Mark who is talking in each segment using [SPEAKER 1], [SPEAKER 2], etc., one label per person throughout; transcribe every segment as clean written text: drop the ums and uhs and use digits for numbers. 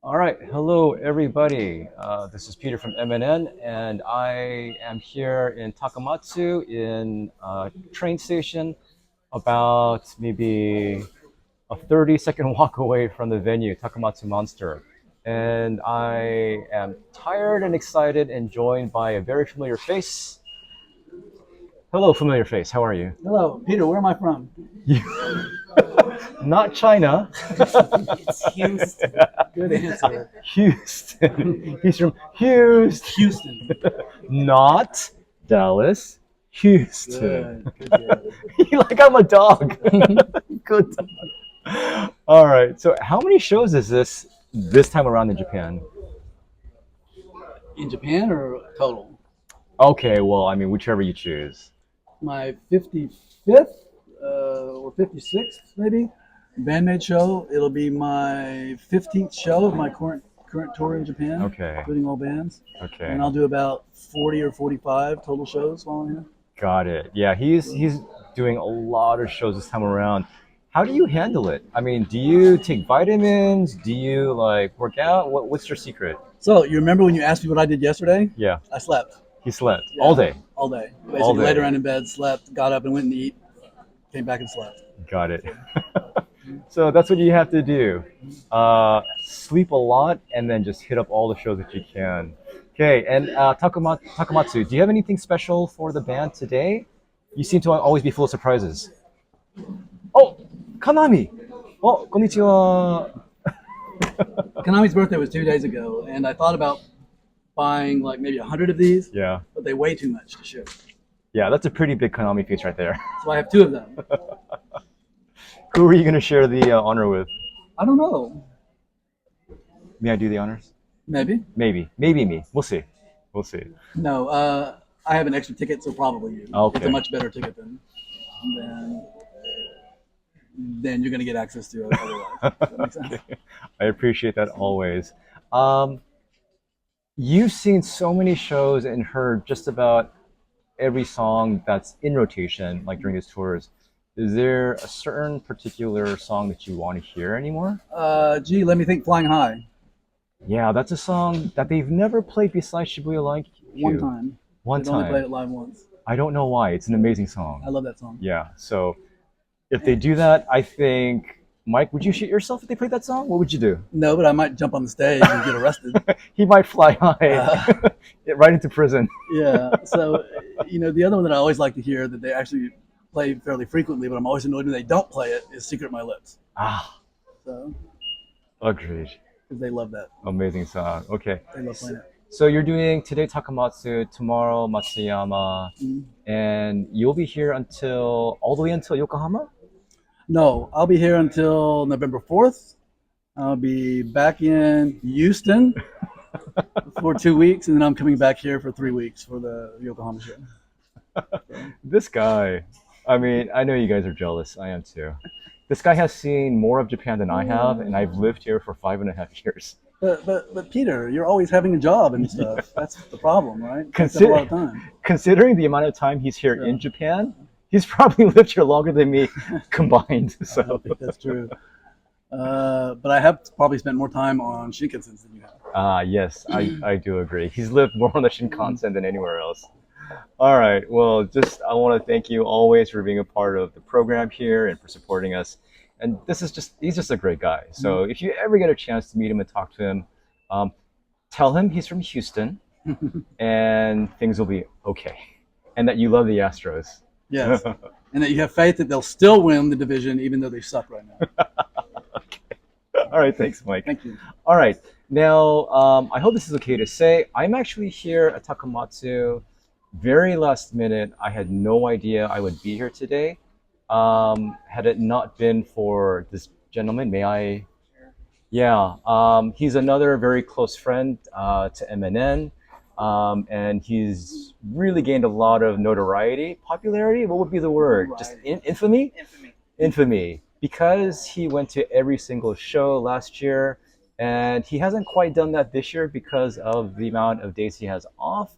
[SPEAKER 1] All right, hello everybody. This is Peter from MNN, and I am here in Takamatsu in a train station, about maybe a 30-second walk away from the venue, Takamatsu Monster. And I am tired and excited and joined by a very familiar face. Hello, familiar face. How are you?
[SPEAKER 2] Hello, Peter. Where am I from?
[SPEAKER 1] Not China.
[SPEAKER 2] It's Houston. Good answer.
[SPEAKER 1] Houston. He's from Houston.
[SPEAKER 2] Houston.
[SPEAKER 1] Not Dallas. Houston.
[SPEAKER 2] Good.
[SPEAKER 1] Like I'm a dog. Good dog. All right. So how many shows is this time around in Japan?
[SPEAKER 2] In Japan or total?
[SPEAKER 1] Okay. Well, I mean, whichever you choose.
[SPEAKER 2] My 55th or 56th, maybe, BAND-MAID show. It'll be my 15th show of my current tour in Japan,
[SPEAKER 1] Okay.
[SPEAKER 2] including all bands.
[SPEAKER 1] Okay.
[SPEAKER 2] And I'll do about 40 or 45 total shows while I'm here.
[SPEAKER 1] Got it. Yeah, he's doing a lot of shows this time around. How do you handle it? I mean, do you take vitamins? Do you like work out? What's your secret?
[SPEAKER 2] So, you remember when you asked me what I did yesterday?
[SPEAKER 1] Yeah,
[SPEAKER 2] I slept.
[SPEAKER 1] he slept all
[SPEAKER 2] Yeah,
[SPEAKER 1] day.
[SPEAKER 2] all day.
[SPEAKER 1] All
[SPEAKER 2] Basically, laid
[SPEAKER 1] day.
[SPEAKER 2] around in bed, slept, got up and went and eat, came back and slept.
[SPEAKER 1] Got it. So that's what you have to do. Sleep a lot and then just hit up all the shows that you can. Okay, and Takamatsu, do you have anything special for the band today? You seem to always be full of surprises. Oh, Kanami! Oh, konnichiwa.
[SPEAKER 2] Konami's birthday was 2 days ago, and I thought about buying like maybe 100 of these,
[SPEAKER 1] Yeah,
[SPEAKER 2] but they weigh too much to ship.
[SPEAKER 1] yeah, that's a pretty big Konami face right there.
[SPEAKER 2] So I have two of them.
[SPEAKER 1] Who are you going to share the honor with?
[SPEAKER 2] I don't know.
[SPEAKER 1] May I do the honors?
[SPEAKER 2] Maybe.
[SPEAKER 1] Maybe me. We'll see. We'll see.
[SPEAKER 2] No, I have an extra ticket, so probably you. It's a
[SPEAKER 1] Okay.
[SPEAKER 2] much better ticket than, than you're going to get access to otherwise. Does that make sense?
[SPEAKER 1] Okay. I appreciate that always. Um, you've seen so many shows and heard just about every song that's in rotation, like during these tours. Is there a certain particular song that you want to hear anymore?
[SPEAKER 2] Gee, let me think. Flying High.
[SPEAKER 1] Yeah, that's a song that they've never played besides Shibuya Line
[SPEAKER 2] One
[SPEAKER 1] Q.
[SPEAKER 2] time.
[SPEAKER 1] One
[SPEAKER 2] They've only played
[SPEAKER 1] time.
[SPEAKER 2] it live once.
[SPEAKER 1] I don't know why. It's an amazing song.
[SPEAKER 2] I love that song.
[SPEAKER 1] Yeah. So if they do that, I think, Mike, would you shoot yourself if they played that song? What would you do?
[SPEAKER 2] No, but I might jump on the stage and get arrested.
[SPEAKER 1] He might fly high
[SPEAKER 2] Uh,
[SPEAKER 1] right into prison.
[SPEAKER 2] Yeah. So, the other one that I always like to hear that they actually play fairly frequently, but I'm always annoyed when they don't play it is Secret My Lips.
[SPEAKER 1] Ah,
[SPEAKER 2] So,
[SPEAKER 1] agreed.
[SPEAKER 2] because they love that.
[SPEAKER 1] Amazing song. Okay.
[SPEAKER 2] They love playing it.
[SPEAKER 1] So you're doing today Takamatsu, tomorrow Matsuyama,
[SPEAKER 2] Mhm.
[SPEAKER 1] and you'll be here until all the way until Yokohama?
[SPEAKER 2] No, I'll be here until November 4th. I'll be back in Houston for 2 weeks, and then I'm coming back here for 3 weeks for the Yokohama show. So,
[SPEAKER 1] This guy, I mean, I know you guys are jealous. I am too. This guy has seen more of Japan than I have, and I've lived here for 5.5 years.
[SPEAKER 2] but Peter, you're always having a job and
[SPEAKER 1] Yeah.
[SPEAKER 2] stuff. That's the problem, right? It takes up a lot of
[SPEAKER 1] Consider,
[SPEAKER 2] time.
[SPEAKER 1] considering the amount of time he's here
[SPEAKER 2] Yeah.
[SPEAKER 1] in Japan, he's probably lived here longer than me combined.
[SPEAKER 2] I don't
[SPEAKER 1] So,
[SPEAKER 2] think that's true. But I have probably spent more time on Shinkansens than you have.
[SPEAKER 1] yes, I do agree. He's lived more on the Shinkansen than anywhere else. All right. Well, just I want to thank you always for being a part of the program here and for supporting us. And he's just a great guy. So if you ever get a chance to meet him and talk to him, um, tell him he's from Houston and things will be okay. And that you love the Astros.
[SPEAKER 2] Yes, and that you have faith that they'll still win the division even though they suck right now.
[SPEAKER 1] All right. Thanks, Mike.
[SPEAKER 2] Thank you.
[SPEAKER 1] All right. Now, I hope this is okay to say. I'm actually here at Takamatsu very last minute. I had no idea I would be here today. Had it not been for this gentleman, may I? Yeah, he's another very close friend to MNN, and he's really gained a lot of notoriety, popularity. What would be the word? Just infamy? Infamy, because he went to every single show last year, and he hasn't quite done that this year because of the amount of days he has off,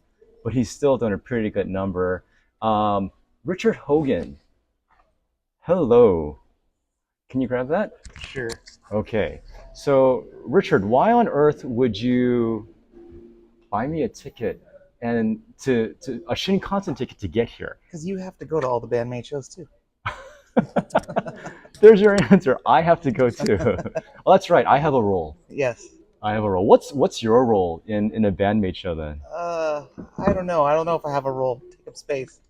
[SPEAKER 1] but he's still done a pretty good number. Um, Richard Hogan, hello. Can you grab that?
[SPEAKER 3] Sure.
[SPEAKER 1] Okay. So, Richard, why on earth would you buy me a ticket and to a Shinkansen ticket to get here?
[SPEAKER 3] Because you have to go to all the BAND-MAID shows too.
[SPEAKER 1] There's your answer. I have to go too. Well, that's right. I have a role.
[SPEAKER 3] Yes.
[SPEAKER 1] I have a role. What's your role in a BAND-MAID show then?
[SPEAKER 3] I don't know. I don't know if I have a role. Take up space.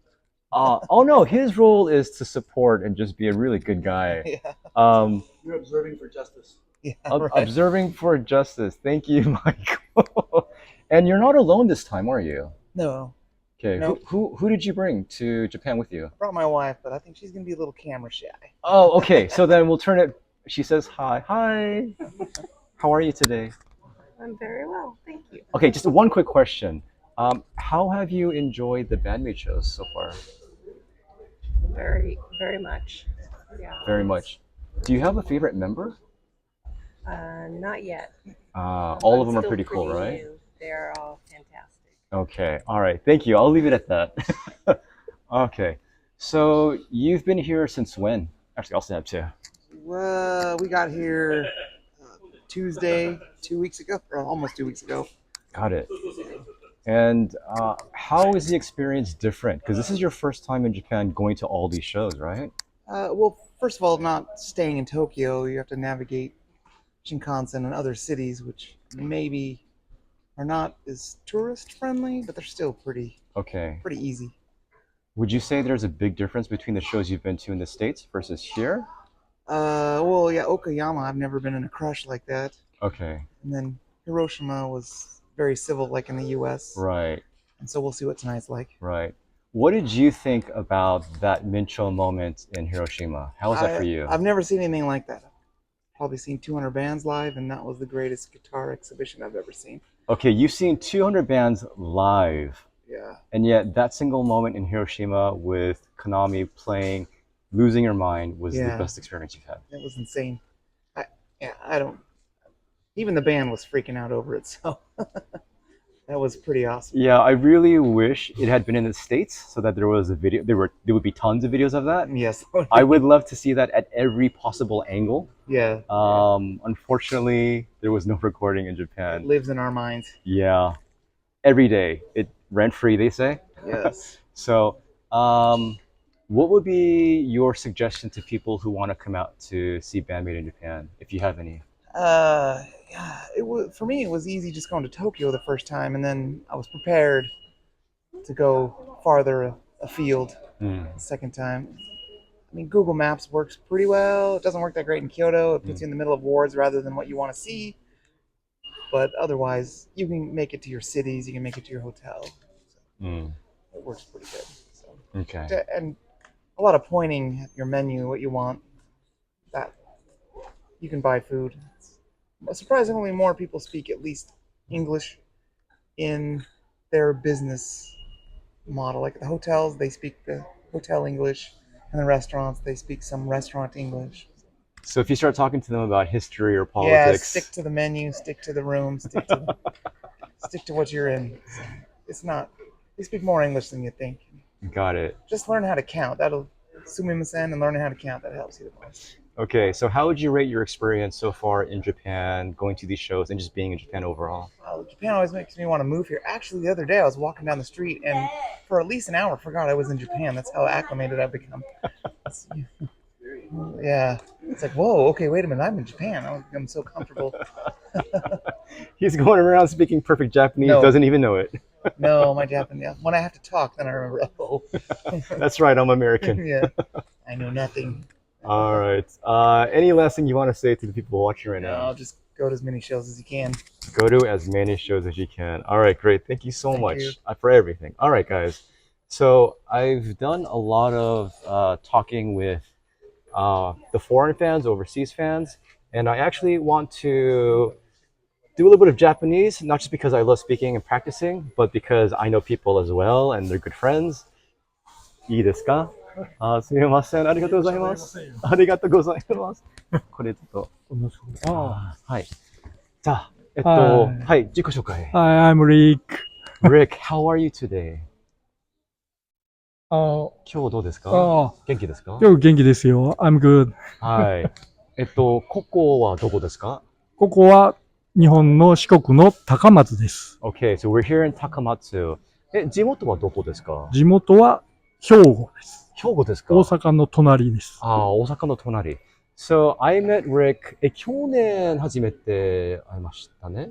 [SPEAKER 1] Oh no, his role is to support and just be a really good guy.
[SPEAKER 3] Yeah.
[SPEAKER 2] You're observing for justice.
[SPEAKER 3] Yeah. Right.
[SPEAKER 1] Observing for justice. Thank you, Michael. And you're not alone this time, are you?
[SPEAKER 3] No.
[SPEAKER 1] Okay.
[SPEAKER 3] Nope.
[SPEAKER 1] Who did you bring to Japan with you?
[SPEAKER 3] I brought my wife, but I think she's gonna be a little camera shy.
[SPEAKER 1] Oh, okay. So then we'll turn it. She says hi. Hi. How are you today?
[SPEAKER 4] I'm very well, thank you.
[SPEAKER 1] Okay, just one quick question. How have you enjoyed the bandmate shows so far?
[SPEAKER 4] Very, very much. Yeah.
[SPEAKER 1] Very much. Do you have a favorite member?
[SPEAKER 4] Not yet.
[SPEAKER 1] All of them are
[SPEAKER 4] Still
[SPEAKER 1] pretty cool, right?
[SPEAKER 4] new. They're all fantastic.
[SPEAKER 1] Okay. All right. Thank you. I'll leave it at that. Okay. So you've been here since when? Actually, I'll snap too.
[SPEAKER 3] We got here Tuesday, 2 weeks ago, or almost 2 weeks ago.
[SPEAKER 1] Got it. And how is the experience different? Because this is your first time in Japan going to all these shows, right?
[SPEAKER 3] Well, first of all, not staying in Tokyo, you have to navigate Shinkansen and other cities, which maybe are not as tourist friendly, but they're still pretty
[SPEAKER 1] Okay.
[SPEAKER 3] easy.
[SPEAKER 1] Would you say there's a big difference between the shows you've been to in the States versus here?
[SPEAKER 3] Well, yeah, Okayama, I've never been in a crush like that.
[SPEAKER 1] Okay.
[SPEAKER 3] And then Hiroshima was very civil, like in the U.S.
[SPEAKER 1] Right.
[SPEAKER 3] And so we'll see what tonight's like.
[SPEAKER 1] Right. What did you think about that Mincho moment in Hiroshima? How was that for you?
[SPEAKER 3] I've never seen anything like that. I've probably seen 200 bands live, and that was the greatest guitar exhibition I've ever seen.
[SPEAKER 1] Okay, you've seen 200 bands live,
[SPEAKER 3] Yeah.
[SPEAKER 1] and yet that single moment in Hiroshima with Konami playing Losing Your Mind was the
[SPEAKER 3] Yeah.
[SPEAKER 1] best experience you've had.
[SPEAKER 3] It was insane. I don't. Even the band was freaking out over it, so that was pretty awesome.
[SPEAKER 1] Yeah, I really wish it had been in the States so that there was a video. There would be tons of videos of that.
[SPEAKER 3] Yes.
[SPEAKER 1] I would love to see that at every possible angle.
[SPEAKER 3] Yeah.
[SPEAKER 1] Unfortunately, there was no recording in
[SPEAKER 3] It
[SPEAKER 1] Japan.
[SPEAKER 3] lives in our minds.
[SPEAKER 1] Yeah, every day. It rent free, they say.
[SPEAKER 3] Yes.
[SPEAKER 1] So, what would be your suggestion to people who want to come out to see BAND-MAID in Japan, if you have any?
[SPEAKER 3] Yeah, it was for me. It was easy just going to Tokyo the first time, and then I was prepared to go farther afield the second time. I mean, Google Maps works pretty well. It doesn't work that great in Kyoto. It puts you in the middle of wards rather than what you want to see. But otherwise, you can make it to your cities. You can make it to your hotel. So it works pretty good. So.
[SPEAKER 1] Okay.
[SPEAKER 3] And a lot of pointing at your menu, what you want. That you can buy food. Surprisingly, more people speak at least English in their business model. Like the hotels, they speak the hotel English, and the restaurants, they speak some restaurant English.
[SPEAKER 1] So if you start talking to them about history or
[SPEAKER 3] Yeah,
[SPEAKER 1] politics,
[SPEAKER 3] stick to the menu, stick to the room, stick to stick to what you're in. It's not. They speak more English than you think.
[SPEAKER 1] got it.
[SPEAKER 3] Just learn how to count. That'll sumimasen, and learning how to count, that helps you the most.
[SPEAKER 1] Okay, so how would you rate your experience so far in Japan, going to these shows, and just being in Japan overall?
[SPEAKER 3] Japan always makes me want to move here. Actually, the other day I was walking down the street, and for at least an hour, I forgot I was in Japan. That's how acclimated I've become. Yeah, it's like, whoa, okay, wait a minute, I'm in Japan. I've become so comfortable.
[SPEAKER 1] He's going around speaking perfect Japanese,
[SPEAKER 3] No.
[SPEAKER 1] doesn't even know it.
[SPEAKER 3] No, my Japanese. When I have to talk, then I remember. Oh,
[SPEAKER 1] That's right, I'm American.
[SPEAKER 3] yeah, I know nothing.
[SPEAKER 1] All right. Any last thing you want to say to the people watching right
[SPEAKER 3] No,
[SPEAKER 1] now?
[SPEAKER 3] just go to as many shows as you can.
[SPEAKER 1] Go to as many shows as you can. All right, great. Thank you so
[SPEAKER 3] Thank
[SPEAKER 1] much
[SPEAKER 3] you.
[SPEAKER 1] for everything. All right, guys. So I've done a lot of talking with the foreign fans, overseas fans, and I actually want to do a little bit of Japanese, not just because I love speaking and practicing, but because I know people as well and they're good friends. いいですか？すみません。ありがとうございます。ありがとうございます。これちょっと。はい。じゃあ、はい、自己紹介。
[SPEAKER 5] Hi, I'm Rick.
[SPEAKER 1] Rick, how are you today?
[SPEAKER 5] あ
[SPEAKER 1] 今日どうですか？
[SPEAKER 5] あ、
[SPEAKER 1] 元気ですか？
[SPEAKER 5] 今日元気ですよ。I'm good.
[SPEAKER 1] はい。ここはどこですか？
[SPEAKER 5] ここは日本の四国の高松です。
[SPEAKER 1] Okay, so we're here in Takamatsu. 地元はどこですか？
[SPEAKER 5] 地元は兵庫です。
[SPEAKER 1] 兵庫ですか？
[SPEAKER 5] 大阪の隣です。
[SPEAKER 1] 大阪の隣。So, I met Rick, 去年初めて会いましたね。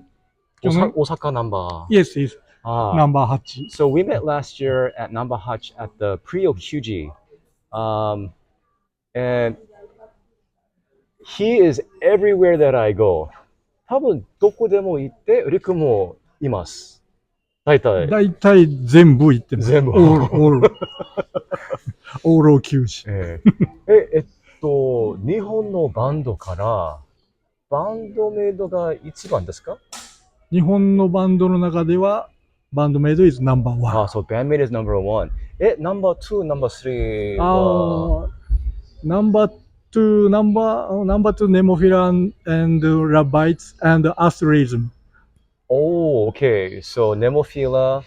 [SPEAKER 1] 大阪ナンバー。
[SPEAKER 5] Yes, yes. ナンバー8。
[SPEAKER 1] So, we met last year at number 8 at the Pre-Okuji. And he is everywhere that I go. 多分どこでも行って、リクもいます。大体
[SPEAKER 5] 全部行ってます。
[SPEAKER 1] 全部。
[SPEAKER 5] オール球児。
[SPEAKER 1] 日本のバンドからバンドメイドが一番ですか？
[SPEAKER 5] 日本のバンドの中ではバンドメイド is number one.
[SPEAKER 1] So BAND-MAID is number one. number two, number three は
[SPEAKER 5] number two, Nemophila and Rabites and Asterism.
[SPEAKER 1] Oh, okay. So Nemophila,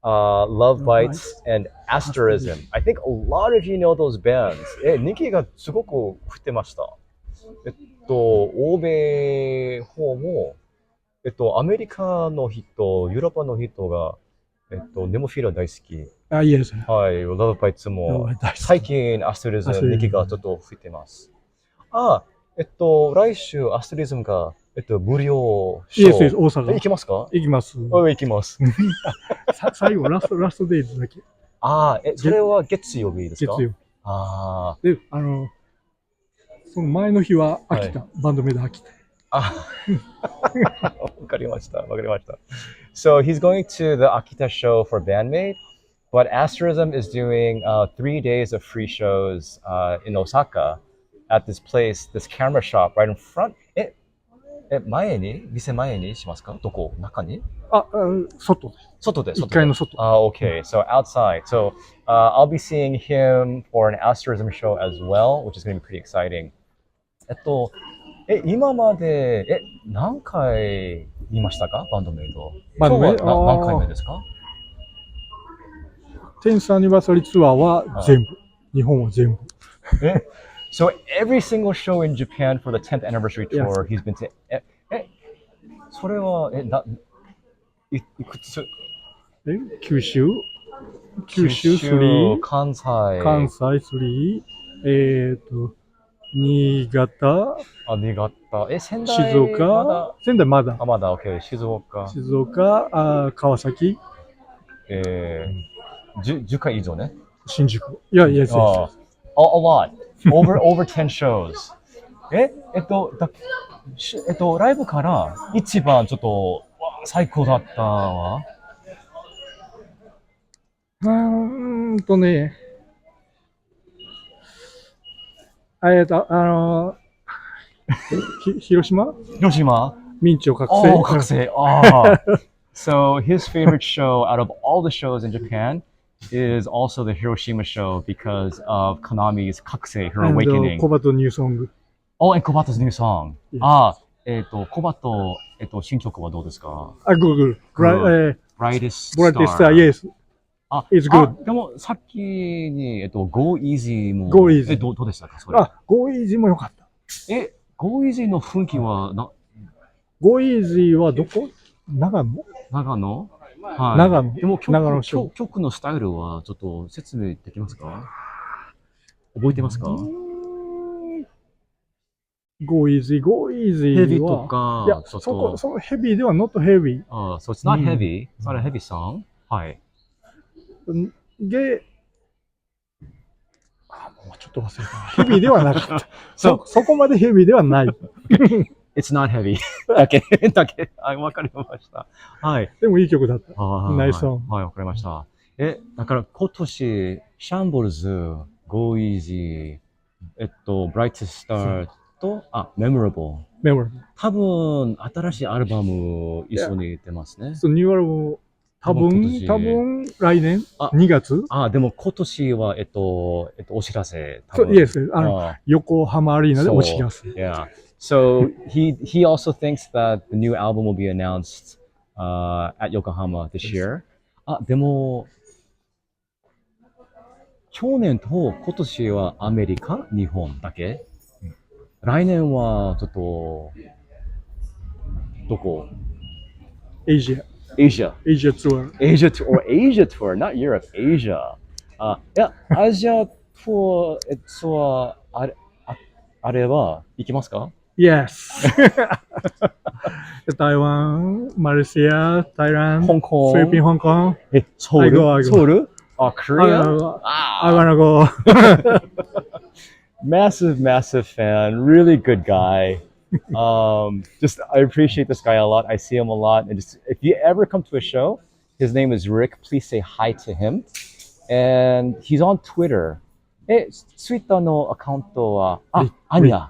[SPEAKER 1] Love Bites, and Asterism. I think a lot of you know those bands. 人気がすごく降ってました。欧米方も、アメリカの人、ヨーロッパの人が、ネモフィラ大好き。
[SPEAKER 5] いいです。
[SPEAKER 1] はい、ラブバイツも、最近アステリズム人気がちょっと増えてます。来週アステリズムが、無料ショー。
[SPEAKER 5] 大阪。
[SPEAKER 1] 行きますか？
[SPEAKER 5] 行きます。
[SPEAKER 1] 行きます。
[SPEAKER 5] 最後、ラストデイズだけ。
[SPEAKER 1] それは月曜日ですか？
[SPEAKER 5] 月曜。で、その前の日は秋田、バンドメイド秋田。
[SPEAKER 1] わかりました。So he's going to the Akita show for BAND-MAID, but Asterism is doing 3 days of free shows in Osaka at this place, this camera shop right in front. 店前にしますか？どこ？中に？外で。
[SPEAKER 5] 1階の外。
[SPEAKER 1] Okay. So outside. So I'll be seeing him for an Asterism show as well, which is going to be pretty exciting. 今まで、何回見ましたか？バンドメイド。今日は何回目ですか
[SPEAKER 5] ？10th anniversary ツアーは全部。日本は全部。
[SPEAKER 1] So every single show in Japan for the 10th anniversary tour, he's been to. それは、いくつ？
[SPEAKER 5] 九州3、
[SPEAKER 1] 関西
[SPEAKER 5] 3、新潟、
[SPEAKER 1] 仙台
[SPEAKER 5] 静岡、仙台まだ。
[SPEAKER 1] まだ、OK、静岡、
[SPEAKER 5] 川崎、
[SPEAKER 1] 10回以上ね。
[SPEAKER 5] 新宿。Yes.
[SPEAKER 1] A lot. Over 10 shows. ライブから一番ちょっと最高だったわ。
[SPEAKER 5] 広島明朝覚醒。
[SPEAKER 1] So his favorite show out of all the shows in Japan is also the Hiroshima show because of Konami's Kakusei, her awakening.
[SPEAKER 5] Kobato new song.
[SPEAKER 1] And Kobato's new song.
[SPEAKER 5] Yes.
[SPEAKER 1] コバト、新曲はどうですか
[SPEAKER 5] ？Good.
[SPEAKER 1] Brightest
[SPEAKER 5] Star, yes. It's good.
[SPEAKER 1] でも、さっきに、Go Easy も。
[SPEAKER 5] Go Easy.
[SPEAKER 1] どうでしたかそれ。
[SPEAKER 5] Go Easy も良かった。
[SPEAKER 1] Go Easy の雰囲気は
[SPEAKER 5] Go Easy はどこ？長野？
[SPEAKER 1] はい。長野。でも曲のスタイルはちょっと説明できますか？覚えてますか
[SPEAKER 5] ？Go Easy
[SPEAKER 1] ヘビとか、
[SPEAKER 5] いや、そのヘビーでは not heavy.
[SPEAKER 1] So it's not heavy. It's not a heavy song. はい。
[SPEAKER 5] もうちょっと忘れた。ヘビーではなかった。そこまでヘビーではない。
[SPEAKER 1] It's not heavy. だけ。わかりました。はい。
[SPEAKER 5] でもいい曲だった。ナイスソン。
[SPEAKER 1] はい、わかりました。だから今年、シャンボルズ、Go Easy、Brightest Star と、Memorable。多分、新しいアルバム一緒に出ますね。
[SPEAKER 5] ニューアルバム、多分、来年 ?2 月
[SPEAKER 1] でも今年は、お知らせ。
[SPEAKER 5] Yes. 横浜アリーナでお知らせ。
[SPEAKER 1] Yeah. So he also thinks that the new album will be announced at Yokohama this year. でも去年と今年はアメリカ、日本だけ。来年はちょっとどこ
[SPEAKER 5] Asia.
[SPEAKER 1] Asia.
[SPEAKER 5] Asia tour.
[SPEAKER 1] Asia tour, or Asia tour, not Europe, Asia. いや、アジアツアーあれば行きますか
[SPEAKER 5] Yes. Taiwan, Malaysia, Thailand,
[SPEAKER 1] 香港
[SPEAKER 5] Philippines, Hong Kong.
[SPEAKER 1] ソウル
[SPEAKER 5] I go.
[SPEAKER 1] ソウル Korea?
[SPEAKER 5] I wanna go.
[SPEAKER 1] Massive fan, really good guy. Just I appreciate this guy a lot. I see him a lot, and just if you ever come to a show, his name is Rick. Please say hi to him. And he's on Twitter. Twitter のアカウントはアニャ。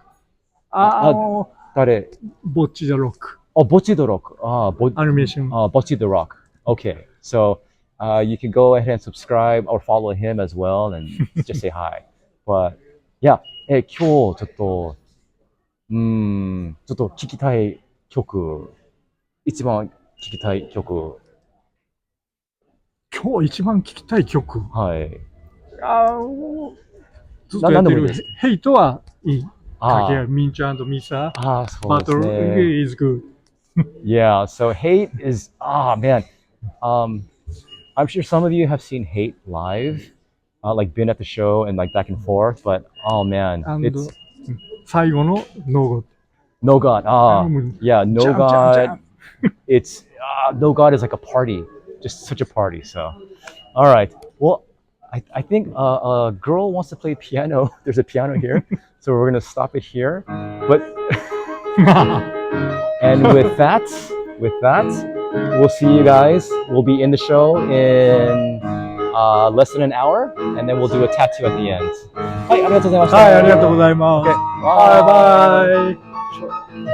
[SPEAKER 1] 誰？
[SPEAKER 5] Bocce the Rock.
[SPEAKER 1] Bocce the Rock.
[SPEAKER 5] Animation.
[SPEAKER 1] Bocce the Rock. Okay, so you can go ahead and subscribe or follow him as well, and just say hi. But yeah, 今日ちょっと聞きたい曲、一番聞きたい曲。
[SPEAKER 5] 今日一番聴きたい曲。
[SPEAKER 1] はい。
[SPEAKER 5] ずっとやってるヘイトはいい。
[SPEAKER 1] Ah.
[SPEAKER 5] Kage, Mincha and Misa.
[SPEAKER 1] そうですね。
[SPEAKER 5] Battle is good.
[SPEAKER 1] Yeah, so Hate is, man. I'm sure some of you have seen Hate live, like been at the show and like back and forth, but oh man,
[SPEAKER 5] And
[SPEAKER 1] it's
[SPEAKER 5] 最後の No
[SPEAKER 1] No God. Yeah, No
[SPEAKER 5] Jam,
[SPEAKER 1] God.
[SPEAKER 5] jam, jam.
[SPEAKER 1] It's No God is like a party, just such a party. So, all right. Well, I think a girl wants to play piano. There's a piano here, so we're gonna stop it here. But and with that, we'll see you guys. We'll be in the show in less than an hour, and then we'll do a tattoo at the end. はい、ありがとうございました。
[SPEAKER 5] はい、ありがとうございます。
[SPEAKER 1] Okay.
[SPEAKER 5] Bye bye.